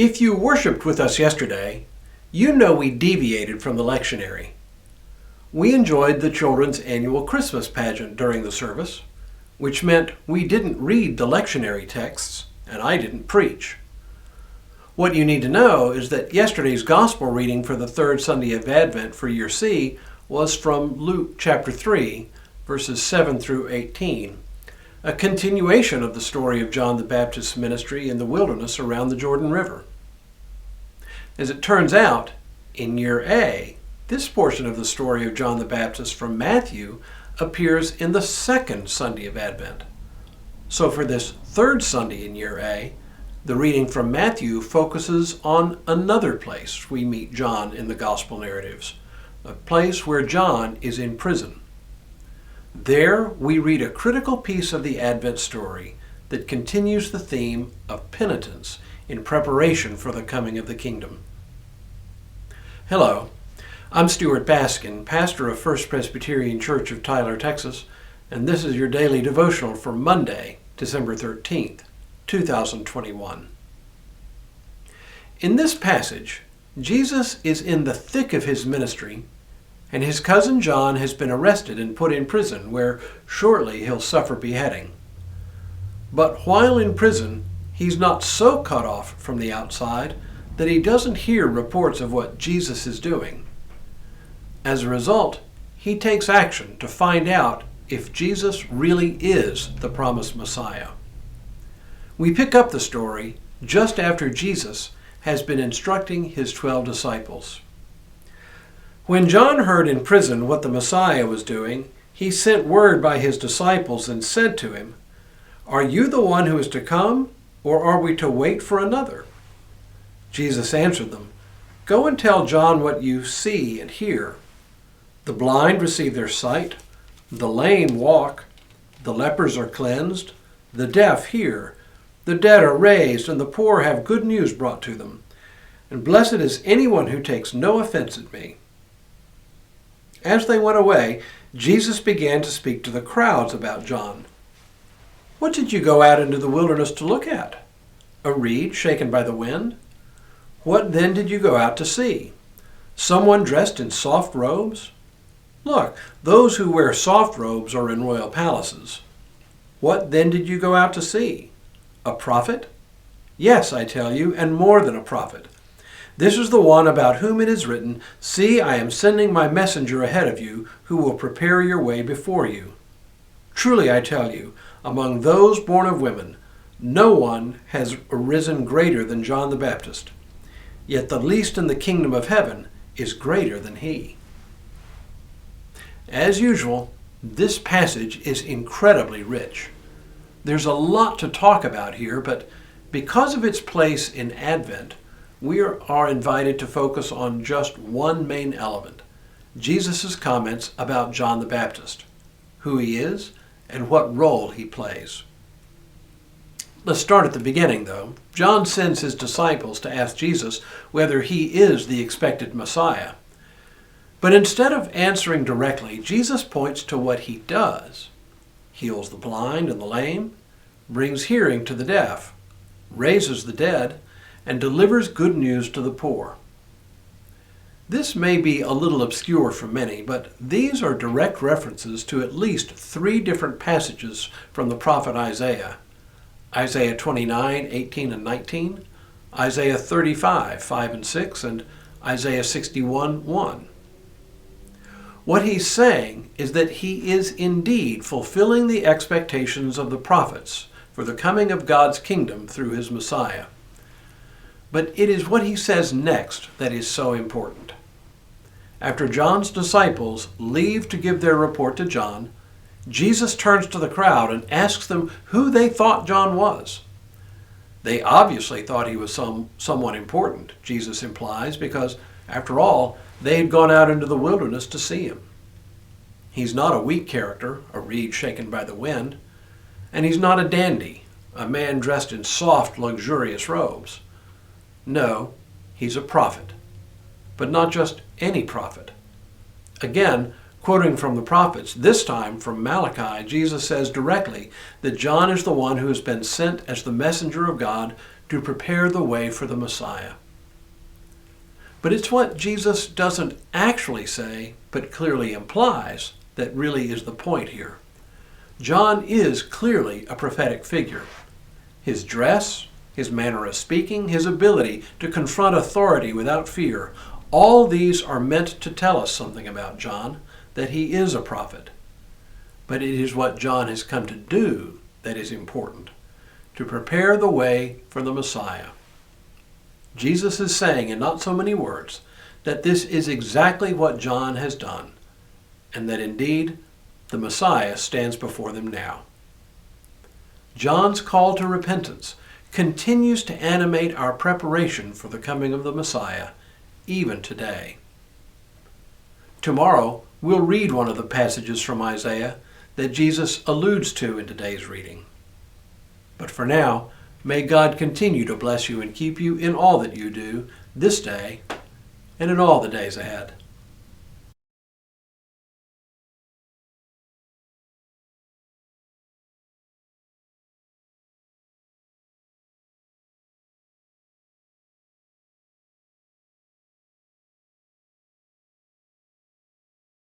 If you worshiped with us yesterday, you know we deviated from the lectionary. We enjoyed the children's annual Christmas pageant during the service, which meant we didn't read the lectionary texts and I didn't preach. What you need to know is that yesterday's gospel reading for the third Sunday of Advent for Year C was from Luke chapter 3, verses 7 through 18, a continuation of the story of John the Baptist's ministry in the wilderness around the Jordan River. As it turns out, in Year A, this portion of the story of John the Baptist from Matthew appears in the second Sunday of Advent. So for this third Sunday in Year A, the reading from Matthew focuses on another place we meet John in the gospel narratives, a place where John is in prison. There we read a critical piece of the Advent story that continues the theme of penitence in preparation for the coming of the kingdom. Hello, I'm Stuart Baskin, pastor of First Presbyterian Church of Tyler, Texas, and this is your daily devotional for Monday, December 13th, 2021. In this passage, Jesus is in the thick of his ministry, and his cousin John has been arrested and put in prison, where shortly he'll suffer beheading. But while in prison, he's not so cut off from the outside that he doesn't hear reports of what Jesus is doing. As a result, he takes action to find out if Jesus really is the promised Messiah. We pick up the story just after Jesus has been instructing his 12 disciples. When John heard in prison what the Messiah was doing, he sent word by his disciples and said to him, "Are you the one who is to come, or are we to wait for another?" Jesus answered them, "Go and tell John what you see and hear. The blind receive their sight, the lame walk, the lepers are cleansed, the deaf hear, the dead are raised, and the poor have good news brought to them. And blessed is anyone who takes no offense at me." As they went away, Jesus began to speak to the crowds about John. "What did you go out into the wilderness to look at? A reed shaken by the wind? What then did you go out to see? Someone dressed in soft robes? Look, those who wear soft robes are in royal palaces. What then did you go out to see? A prophet? Yes, I tell you, and more than a prophet. This is the one about whom it is written, 'See, I am sending my messenger ahead of you, who will prepare your way before you.' Truly I tell you, among those born of women, no one has arisen greater than John the Baptist. Yet the least in the kingdom of heaven is greater than he." As usual, this passage is incredibly rich. There's a lot to talk about here, but because of its place in Advent, we are invited to focus on just one main element, Jesus' comments about John the Baptist, who he is, and what role he plays. Let's start at the beginning, though. John sends his disciples to ask Jesus whether he is the expected Messiah. But instead of answering directly, Jesus points to what he does. Heals the blind and the lame, brings hearing to the deaf, raises the dead, and delivers good news to the poor. This may be a little obscure for many, but these are direct references to at least 3 different passages from the prophet Isaiah. Isaiah 29, 18 and 19, Isaiah 35, 5 and 6, and Isaiah 61, 1. What he's saying is that he is indeed fulfilling the expectations of the prophets for the coming of God's kingdom through his Messiah. But it is what he says next that is so important. After John's disciples leave to give their report to John, Jesus turns to the crowd and asks them who they thought John was. They obviously thought he was someone important, Jesus implies, because, after all, they had gone out into the wilderness to see him. He's not a weak character, a reed shaken by the wind, and he's not a dandy, a man dressed in soft, luxurious robes. No, he's a prophet, but not just any prophet. Again, quoting from the prophets, this time from Malachi, Jesus says directly that John is the one who has been sent as the messenger of God to prepare the way for the Messiah. But it's what Jesus doesn't actually say, but clearly implies, that really is the point here. John is clearly a prophetic figure. His dress, his manner of speaking, his ability to confront authority without fear, all these are meant to tell us something about John, that he is a prophet. But it is what John has come to do that is important, to prepare the way for the Messiah. Jesus is saying, in not so many words, that this is exactly what John has done, and that indeed the Messiah stands before them now. John's call to repentance continues to animate our preparation for the coming of the Messiah, even today. Tomorrow, we'll read one of the passages from Isaiah that Jesus alludes to in today's reading. But for now, may God continue to bless you and keep you in all that you do this day and in all the days ahead.